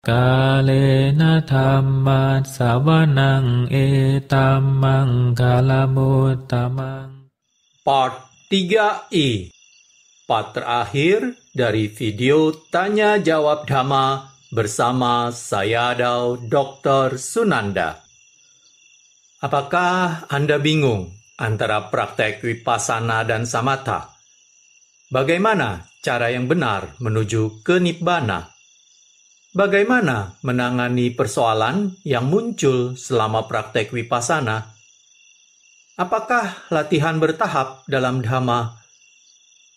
Kalena dhamma sawanang etamang kalamutamang. Part 3i, part terakhir dari video Tanya Jawab Dhamma bersama saya Dr. Sunanda. Apakah Anda bingung antara praktek Vipassana dan Samatha? Bagaimana cara yang benar menuju ke Nibbana? Bagaimana menangani persoalan yang muncul selama praktek Vipassana? Apakah latihan bertahap dalam Dhamma?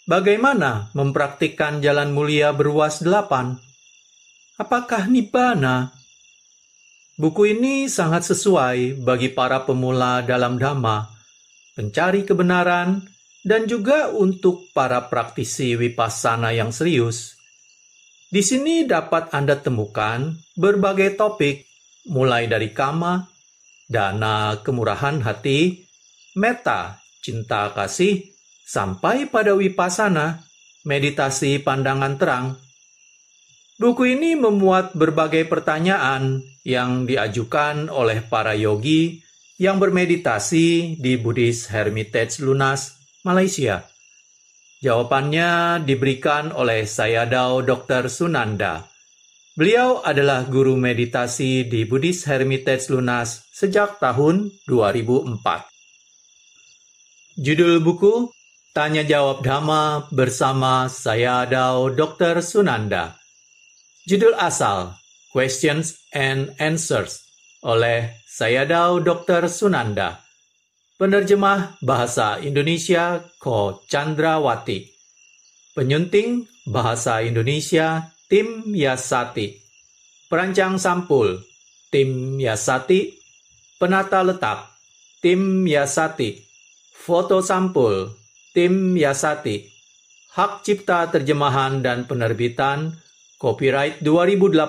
Bagaimana mempraktikkan jalan mulia berwas 8? Apakah Nibbana? Buku ini sangat sesuai bagi para pemula dalam Dhamma, pencari kebenaran, dan juga untuk para praktisi Vipassana yang serius. Di sini dapat Anda temukan berbagai topik, mulai dari kama, dana kemurahan hati, metta, cinta kasih, sampai pada Vipassana, meditasi pandangan terang. Buku ini memuat berbagai pertanyaan yang diajukan oleh para yogi yang bermeditasi di Buddhist Hermitage Lunas, Malaysia. Jawabannya diberikan oleh saya Dr. Sunanda. Beliau adalah guru meditasi di Buddhist Hermitage Lunas sejak tahun 2004. Judul buku, Tanya Jawab Dhamma bersama saya Dr. Sunanda. Judul asal, Questions and Answers oleh saya Dr. Sunanda. Penerjemah Bahasa Indonesia Ko Chandrawati. Penyunting Bahasa Indonesia Tim Yasati. Perancang sampul Tim Yasati. Penata letak Tim Yasati. Foto sampul Tim Yasati. Hak cipta terjemahan dan penerbitan Copyright 2018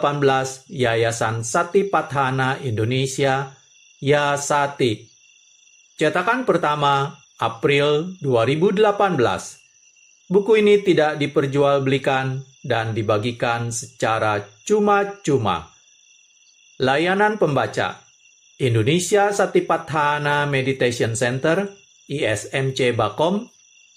Yayasan Satipatthana Indonesia Yasati. Cetakan pertama, April 2018. Buku ini tidak diperjualbelikan dan dibagikan secara cuma-cuma. Layanan pembaca, Indonesia Satipatthana Meditation Center, ISMC Bakom,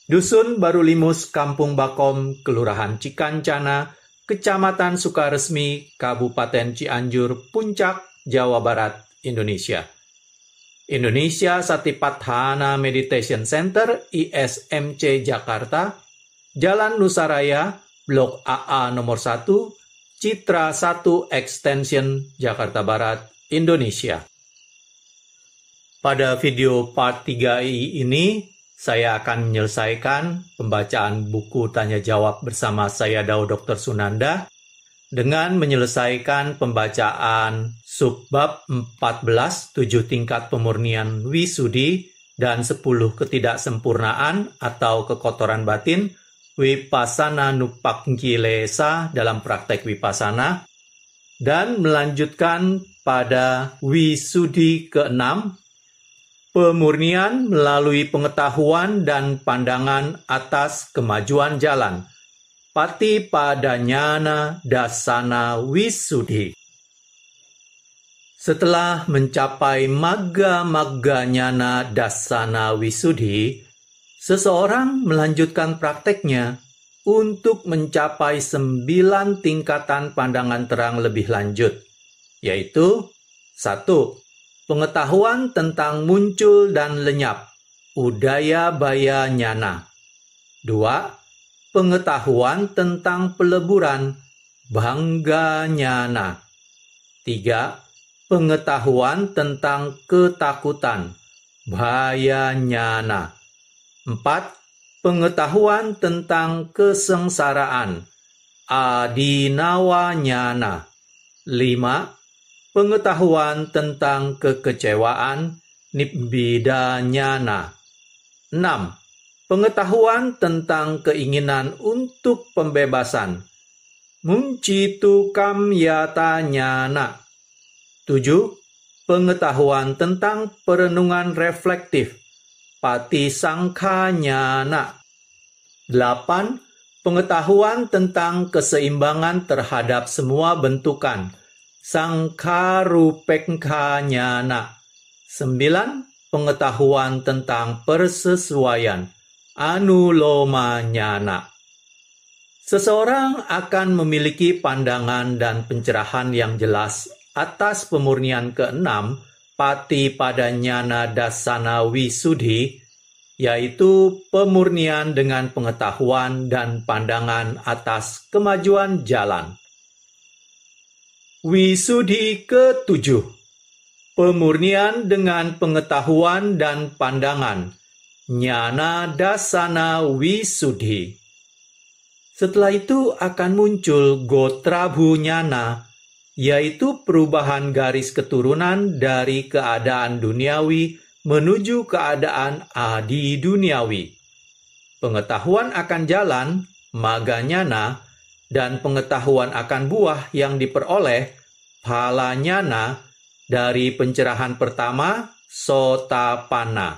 Dusun Baru Limus, Kampung Bakom, Kelurahan Cikancana, Kecamatan Sukaresmi, Kabupaten Cianjur, Puncak, Jawa Barat, Indonesia. Indonesia Satipatthana Meditation Center, ISMC Jakarta, Jalan Nusaraya, Blok AA nomor 1, Citra 1 Extension, Jakarta Barat, Indonesia. Pada video part 3i ini, saya akan menyelesaikan pembacaan buku Tanya Jawab bersama saya Dr. Sunanda dengan menyelesaikan pembacaan subbab 14, 7 tingkat pemurnian Wisudi dan 10 ketidaksempurnaan atau kekotoran batin Vipassana Nupakkilesa dalam praktek Vipassana, dan melanjutkan pada Wisudi ke-6, pemurnian melalui pengetahuan dan pandangan atas kemajuan jalan, Patipadanyana Dasana Wisudhi. Setelah mencapai Magga Nyana Dasana Wisudhi, seseorang melanjutkan prakteknya untuk mencapai 9 tingkatan pandangan terang lebih lanjut, yaitu 1. Pengetahuan tentang muncul dan lenyap, Udayabaya Nyana. 2. Pengetahuan tentang peleburan, Bhanga Nyana. 3. Pengetahuan tentang ketakutan, Bhaya Nyana. 4. Pengetahuan tentang kesengsaraan, Adinawa Nyana. 5. Pengetahuan tentang kekecewaan, Nibbida Nyana. 6. Pengetahuan tentang keinginan untuk pembebasan, Muncitu Kamyata Nyana. 7. Pengetahuan tentang perenungan reflektif, Patisangkha Nyana. 8. Pengetahuan tentang keseimbangan terhadap semua bentukan, Sangkarupekkhanyana. 9. Pengetahuan tentang persesuaian, anulomanyana. Seseorang akan memiliki pandangan dan pencerahan yang jelas atas pemurnian keenam Patipadanyana Dasana Wisudhi, yaitu pemurnian dengan pengetahuan dan pandangan atas kemajuan jalan. Wisudhi ke-7, pemurnian dengan pengetahuan dan pandangan, Jnana Dasana Wisudhi. Setelah itu akan muncul Gotrabhu Jnana, yaitu perubahan garis keturunan dari keadaan duniawi menuju keadaan adi duniawi. Pengetahuan akan jalan, Magga Jnana, dan pengetahuan akan buah yang diperoleh, Phala Jnana, dari pencerahan pertama, Sotapanna.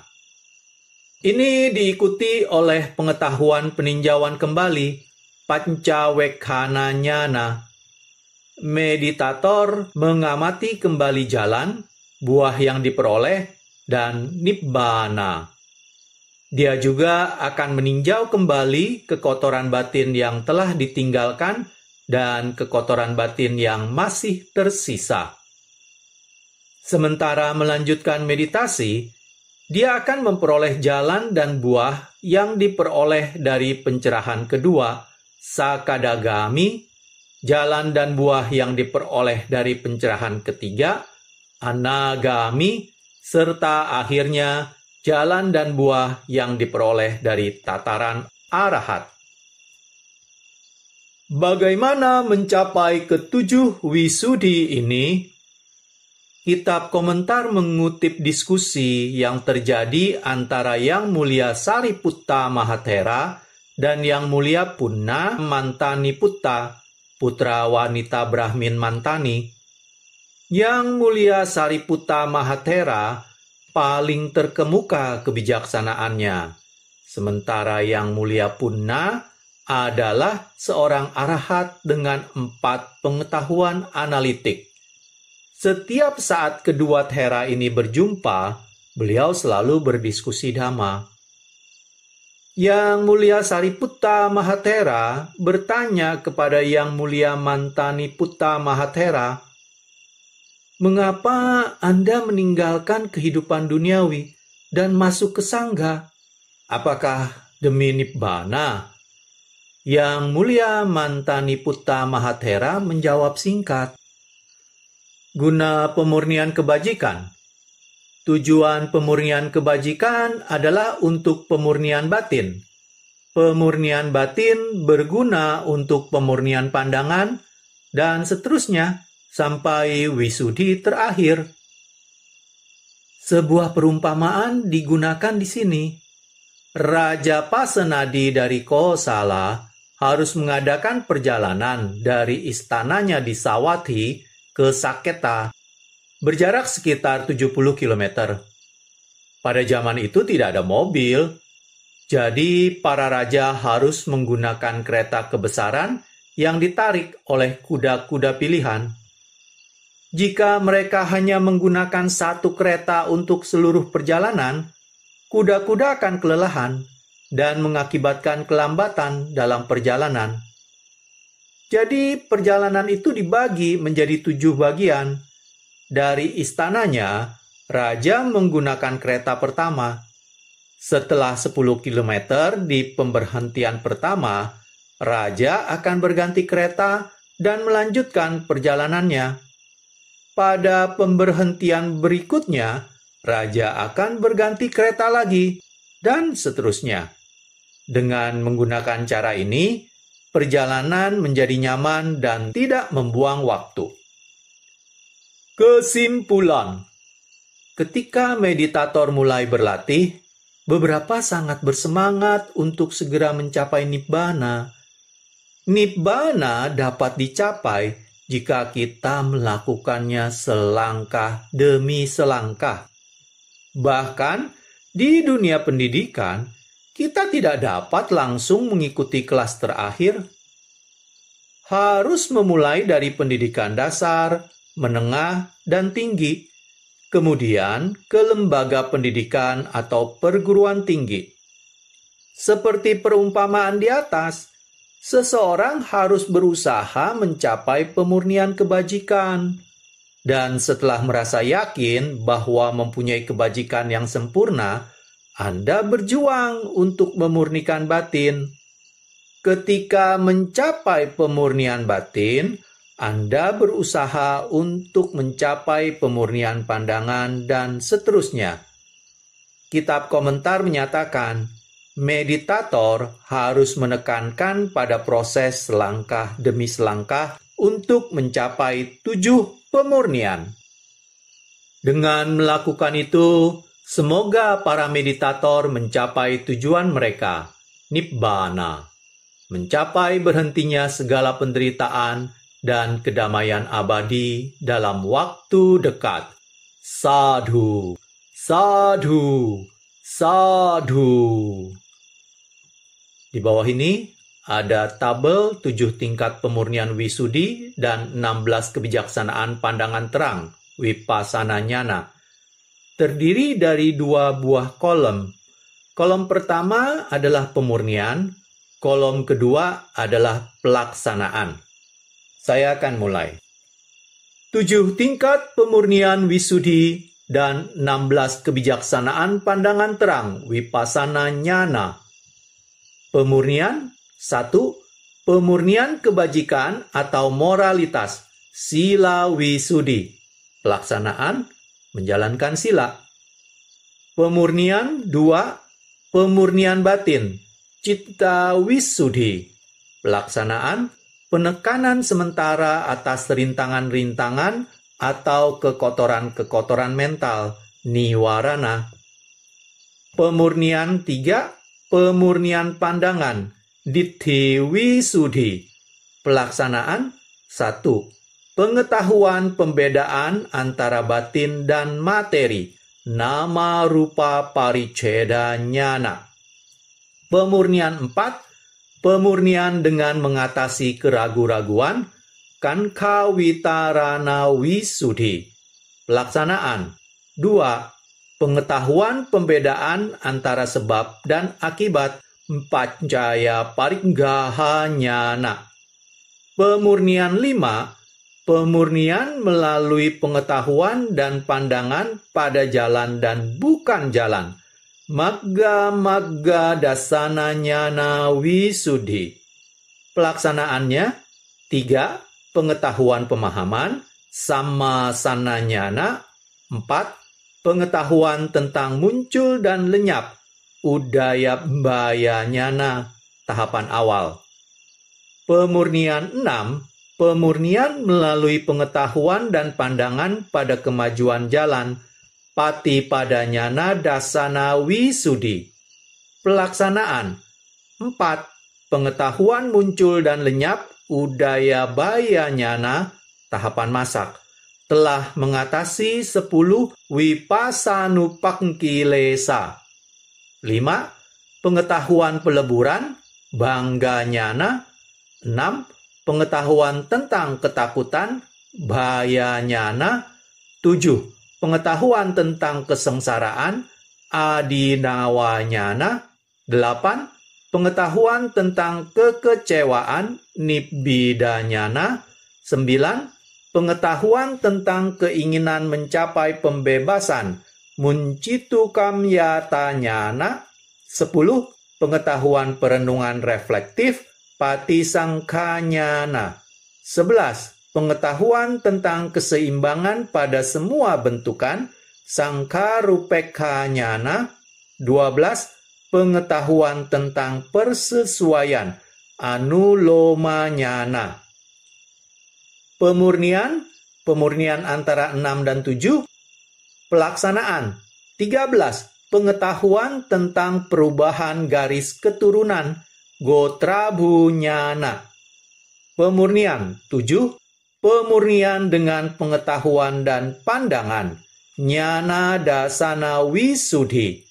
Ini diikuti oleh pengetahuan peninjauan kembali, Pancawekkhana Jnana. Meditator mengamati kembali jalan, buah yang diperoleh, dan nibbana. Dia juga akan meninjau kembali kekotoran batin yang telah ditinggalkan dan kekotoran batin yang masih tersisa. Sementara melanjutkan meditasi, dia akan memperoleh jalan dan buah yang diperoleh dari pencerahan kedua, Sakadagami, jalan dan buah yang diperoleh dari pencerahan ketiga, Anagami, serta akhirnya jalan dan buah yang diperoleh dari tataran arahat. Bagaimana mencapai ke-7 Wisudhi ini? Kitab komentar mengutip diskusi yang terjadi antara Yang Mulia Sariputta Mahathera dan Yang Mulia Punna Mantaniputta, putra wanita Brahmin Mantani. Yang Mulia Sariputta Mahathera paling terkemuka kebijaksanaannya, sementara Yang Mulia Punna adalah seorang arahat dengan 4 pengetahuan analitik. Setiap saat kedua thera ini berjumpa, beliau selalu berdiskusi dhamma. Yang Mulia Sariputta Mahathera bertanya kepada Yang Mulia Mantaniputta Mahathera, "Mengapa Anda meninggalkan kehidupan duniawi dan masuk ke sangha? Apakah demi nibbana?" Yang Mulia Mantaniputta Mahathera menjawab singkat, "Guna pemurnian kebajikan. Tujuan pemurnian kebajikan adalah untuk pemurnian batin. Pemurnian batin berguna untuk pemurnian pandangan, dan seterusnya sampai Wisudhi terakhir." Sebuah perumpamaan digunakan di sini. Raja Pasenadi dari Kosala harus mengadakan perjalanan dari istananya di Sawathi ke Saketa, berjarak sekitar 70 km. Pada zaman itu tidak ada mobil, jadi para raja harus menggunakan kereta kebesaran yang ditarik oleh kuda-kuda pilihan. Jika mereka hanya menggunakan satu kereta untuk seluruh perjalanan, kuda-kuda akan kelelahan dan mengakibatkan kelambatan dalam perjalanan. Jadi perjalanan itu dibagi menjadi 7 bagian. Dari istananya, raja menggunakan kereta pertama. Setelah 10 km di pemberhentian pertama, raja akan berganti kereta dan melanjutkan perjalanannya. Pada pemberhentian berikutnya, raja akan berganti kereta lagi, dan seterusnya. Dengan menggunakan cara ini, perjalanan menjadi nyaman dan tidak membuang waktu. Kesimpulan: ketika meditator mulai berlatih, beberapa sangat bersemangat untuk segera mencapai nibbana. Nibbana dapat dicapai jika kita melakukannya selangkah demi selangkah. Bahkan di dunia pendidikan, kita tidak dapat langsung mengikuti kelas terakhir. Harus memulai dari pendidikan dasar, menengah, dan tinggi. Kemudian ke lembaga pendidikan atau perguruan tinggi. Seperti perumpamaan di atas, seseorang harus berusaha mencapai pemurnian kebajikan. Dan setelah merasa yakin bahwa mempunyai kebajikan yang sempurna, Anda berjuang untuk memurnikan batin. Ketika mencapai pemurnian batin, Anda berusaha untuk mencapai pemurnian pandangan dan seterusnya. Kitab komentar menyatakan, meditator harus menekankan pada proses selangkah demi selangkah untuk mencapai 7 pemurnian. Dengan melakukan itu, semoga para meditator mencapai tujuan mereka, Nibbana, mencapai berhentinya segala penderitaan dan kedamaian abadi dalam waktu dekat. Sadhu, sadhu, sadhu. Di bawah ini ada tabel 7 tingkat pemurnian Wisudi dan 16 kebijaksanaan pandangan terang, Vipassana Jnana. Terdiri dari 2 buah kolom. Kolom pertama adalah pemurnian, kolom kedua adalah pelaksanaan. Saya akan mulai. 7 tingkat pemurnian Wisudi dan 16 kebijaksanaan pandangan terang, Vipassana Jnana. Pemurnian 1. Pemurnian kebajikan atau moralitas, Sila Wisudi. Pelaksanaan, menjalankan sila. Pemurnian 2. Pemurnian batin, Citta Wisudi. Pelaksanaan, penekanan sementara atas rintangan-rintangan atau kekotoran-kekotoran mental, Niwarana. Pemurnian 3. Pemurnian pandangan, Ditthi Wisudi. Pelaksanaan 1. Pengetahuan pembedaan antara batin dan materi, Nama Rupa Pariccheda Jnana. Pemurnian 4. Pemurnian dengan mengatasi keraguan-raguan, Kankha Vitarana Wisudi. Pelaksanaan 2. Pengetahuan pembedaan antara sebab dan akibat, Paccaya Pariggaha Jnana. Pemurnian 5. Pemurnian melalui pengetahuan dan pandangan pada jalan dan bukan jalan, Magga Magga Dasana Jnana Wisudi. Pelaksanaannya 3. Pengetahuan pemahaman, Samma Sana Jnana. 4. Pengetahuan tentang muncul dan lenyap, Udayabaya Jnana, tahapan awal. Pemurnian 6. Pemurnian melalui pengetahuan dan pandangan pada kemajuan jalan, Patipada Jnana Dasana Wisudi. Pelaksanaan 4. Pengetahuan muncul dan lenyap, Udayabaya Jnana, tahapan masak. Telah mengatasi 10 Vipassanupakkhilesa. 5. Pengetahuan peleburan, Bangga Jnana. 6. Pengetahuan tentang ketakutan, Bhaya Jnana. 7. Pengetahuan tentang kesengsaraan, Adinawa Jnana. 8. Pengetahuan tentang kekecewaan, Nibbida Jnana. 9. Pengetahuan tentang keinginan mencapai pembebasan, Muncitu Kamyata Jnana. 10. Pengetahuan perenungan reflektif, Patisangkha Jnana. 11. Pengetahuan tentang keseimbangan pada semua bentukan, Sangkharupekha Jnana. 12. Pengetahuan tentang persesuaian, Anuloma Jnana. Pemurnian antara 6 dan 7. Pelaksanaan 13. Pengetahuan tentang perubahan garis keturunan, Gotrabhu Jnana. Pemurnian 7. Pemurnian dengan pengetahuan dan pandangan, Jnana Dasana Wisudi.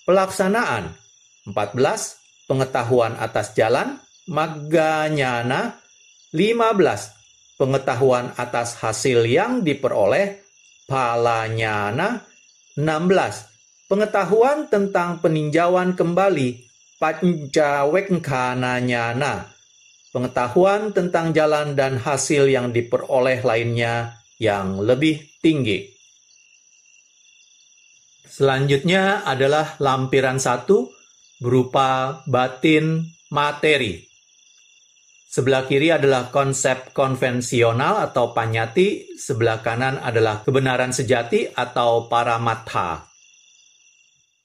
Pelaksanaan 14. Pengetahuan atas jalan, Magga Jnana. 15. pengetahuan atas hasil yang diperoleh, palanyana. 16. Pengetahuan tentang peninjauan kembali, pancawekkananyana. Pengetahuan tentang jalan dan hasil yang diperoleh lainnya yang lebih tinggi. Selanjutnya adalah lampiran 1 berupa batin materi. Sebelah kiri adalah konsep konvensional atau panyati, sebelah kanan adalah kebenaran sejati atau paramatha.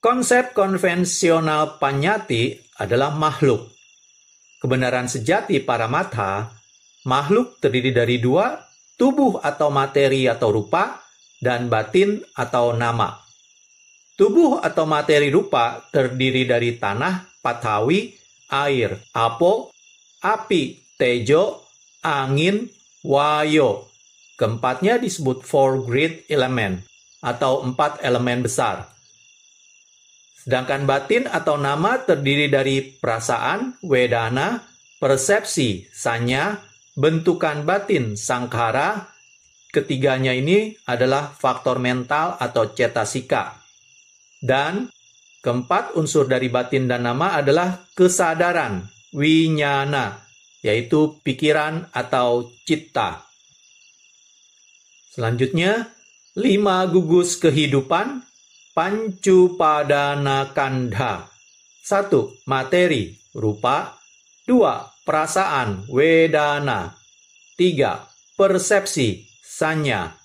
Konsep konvensional panyati adalah makhluk. Kebenaran sejati paramatha, makhluk terdiri dari 2, tubuh atau materi atau rupa, dan batin atau nama. Tubuh atau materi rupa terdiri dari tanah, patawi, air, apo, api, tejo, angin, wayo. Keempatnya disebut four great element atau 4 elemen besar. Sedangkan batin atau nama terdiri dari perasaan, wedana, persepsi, sanya, bentukan batin, sangkara. Ketiganya ini adalah faktor mental atau cetasika. Dan keempat unsur dari batin dan nama adalah kesadaran, winyana, yaitu pikiran atau citta. Selanjutnya, 5 gugus kehidupan, pancupadana kandha. 1. Materi, rupa. 2. Perasaan, wedana. 3. Persepsi, sanya.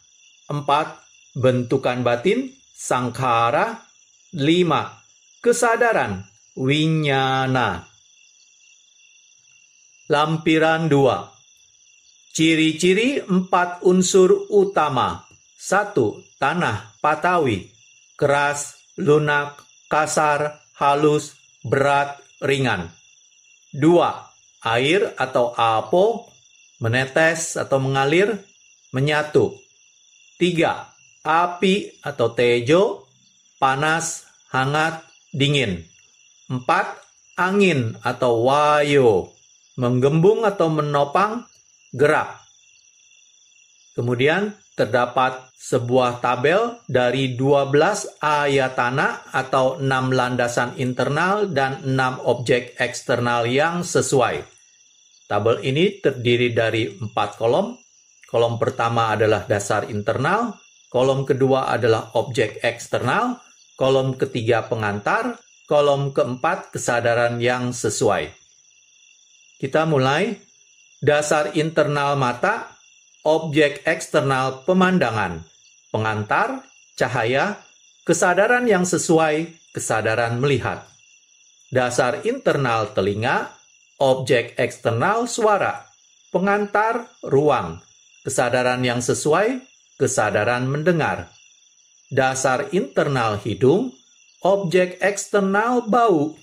4. Bentukan batin, sangkara. 5. Kesadaran, winyana. Lampiran 2. Ciri-ciri 4 unsur utama. 1. Tanah, patawi. Keras, lunak, kasar, halus, berat, ringan. 2. Air atau apo, menetes atau mengalir, menyatu. 3. Api atau tejo, panas, hangat, dingin. 4. Angin atau wayo, menggembung atau menopang, gerak. Kemudian terdapat sebuah tabel dari 12 ayatana atau 6 landasan internal dan 6 objek eksternal yang sesuai. Tabel ini terdiri dari 4 kolom. Kolom pertama adalah dasar internal, kolom kedua adalah objek eksternal, kolom ketiga pengantar, kolom keempat kesadaran yang sesuai. Kita mulai. Dasar internal mata, objek eksternal pemandangan, pengantar, cahaya, kesadaran yang sesuai, kesadaran melihat. Dasar internal telinga, objek eksternal suara, pengantar, ruang, kesadaran yang sesuai, kesadaran mendengar. Dasar internal hidung, objek eksternal bau,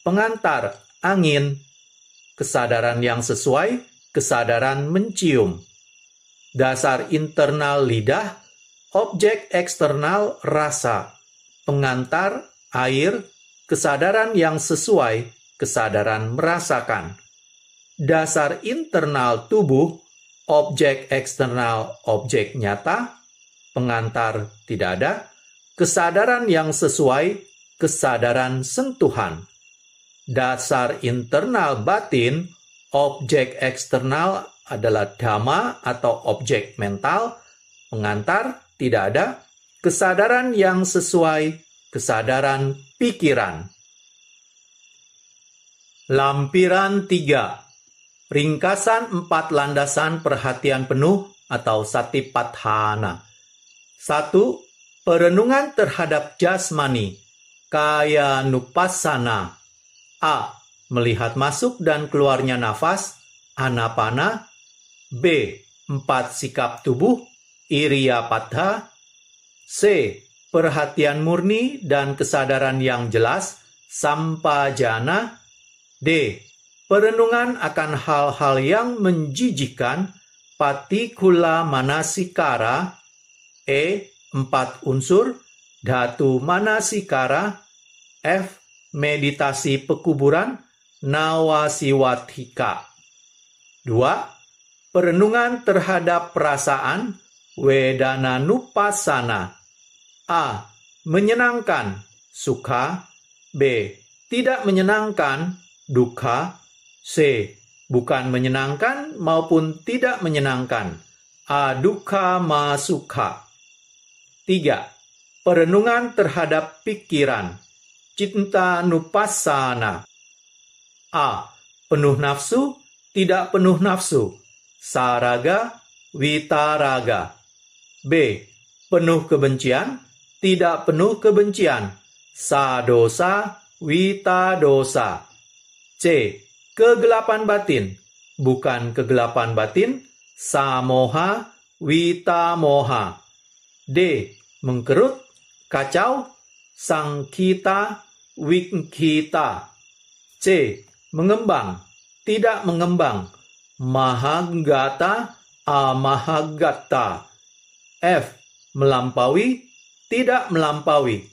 pengantar, angin, kesadaran yang sesuai, kesadaran mencium. Dasar internal lidah, objek eksternal rasa, pengantar air, kesadaran yang sesuai, kesadaran merasakan. Dasar internal tubuh, objek eksternal objek nyata, pengantar tidak ada, kesadaran yang sesuai, kesadaran sentuhan. Dasar internal batin, objek eksternal adalah dhamma atau objek mental, pengantar tidak ada, kesadaran yang sesuai, kesadaran pikiran. Lampiran 3. Ringkasan 4 landasan perhatian penuh atau satipatthana. 1. Perenungan terhadap jasmani, kaya nupassana. A. Melihat masuk dan keluarnya nafas, anapana. B. 4 sikap tubuh, iriyapaddha. C. Perhatian murni dan kesadaran yang jelas, sampajana. D. Perenungan akan hal-hal yang menjijikkan, patikula manasikara. E. 4 unsur, dhatu manasikara. F. Meditasi pekuburan, nawasiwathika. 2. Perenungan terhadap perasaan, wedana nupassana. A. Menyenangkan, sukha. B. Tidak menyenangkan, dukkha. C. Bukan menyenangkan maupun tidak menyenangkan, adukkha ma sukha. 3. Perenungan terhadap pikiran, cinta nupassana. A. Penuh nafsu, tidak penuh nafsu, saraga, vitaraga. B. Penuh kebencian, tidak penuh kebencian, sadosa, witadosa. C. Kegelapan batin, bukan kegelapan batin, samoha, witamoha. D. Mengkerut, kacau, sangkita, wikkhita. C. Mengembang, tidak mengembang, mahaggata, amahaggata. F. Melampaui, tidak melampaui,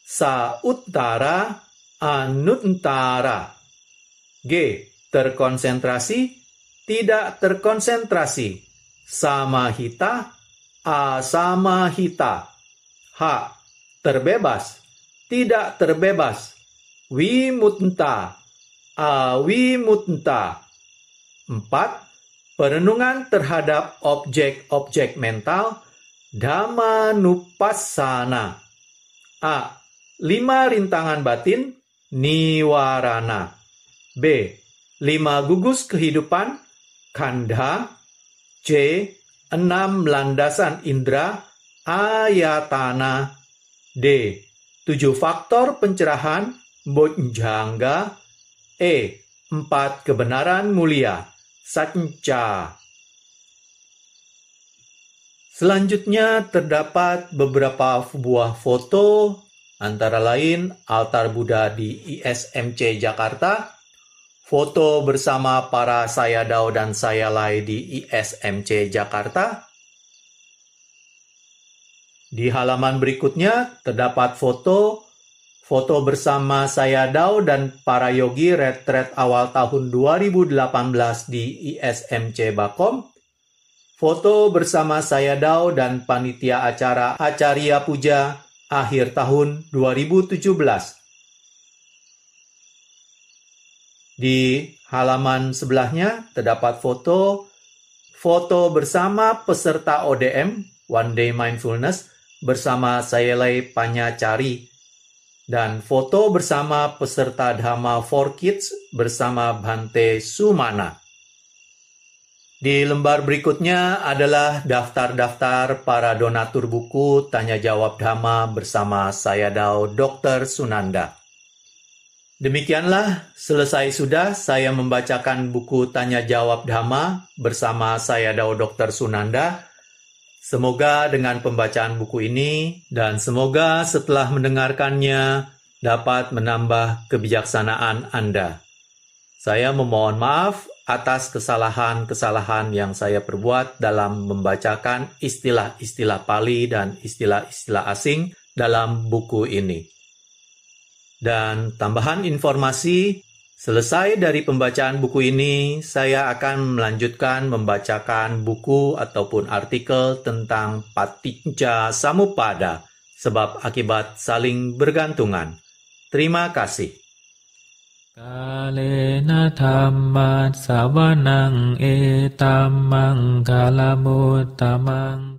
sauttara, anuttara. G. Terkonsentrasi, tidak terkonsentrasi, samahita, asamahita. H. Terbebas, tidak terbebas, wimutta, awimutta. 4. Perenungan terhadap objek-objek mental, dhammanupassana. A. 5 rintangan batin, niwarana. B. 5 gugus kehidupan, khandha. C. 6 landasan indera, ayatana. D. 7 faktor pencerahan, bojjhanga. E. 4 kebenaran mulia, saccā. Selanjutnya terdapat beberapa buah foto, antara lain altar Buddha di ISMC Jakarta, foto bersama para sayadaw dan sayalai di ISMC Jakarta. Di halaman berikutnya terdapat foto bersama sayadaw dan para yogi retret awal tahun 2018 di ISMC Bakom. Foto bersama sayadaw dan panitia acara Acarya Puja akhir tahun 2017. Di halaman sebelahnya terdapat foto bersama peserta ODM, One Day Mindfulness, bersama Sayalai Panyacari, dan foto bersama peserta Dhamma for Kids bersama Bhante Sumana. Di lembar berikutnya adalah daftar-daftar para donatur buku Tanya Jawab Dhamma bersama Sayadaw Dr. Sunanda. Demikianlah, selesai sudah saya membacakan buku Tanya Jawab Dhamma bersama Sayadaw Dr. Sunanda. Semoga dengan pembacaan buku ini dan semoga setelah mendengarkannya dapat menambah kebijaksanaan Anda. Saya memohon maaf atas kesalahan-kesalahan yang saya perbuat dalam membacakan istilah-istilah Pali dan istilah-istilah asing dalam buku ini. Dan tambahan informasi, selesai dari pembacaan buku ini, saya akan melanjutkan membacakan buku ataupun artikel tentang Paticca Samuppada, sebab akibat saling bergantungan. Terima kasih. Kalena dhamma savanang etamang kalamuttamang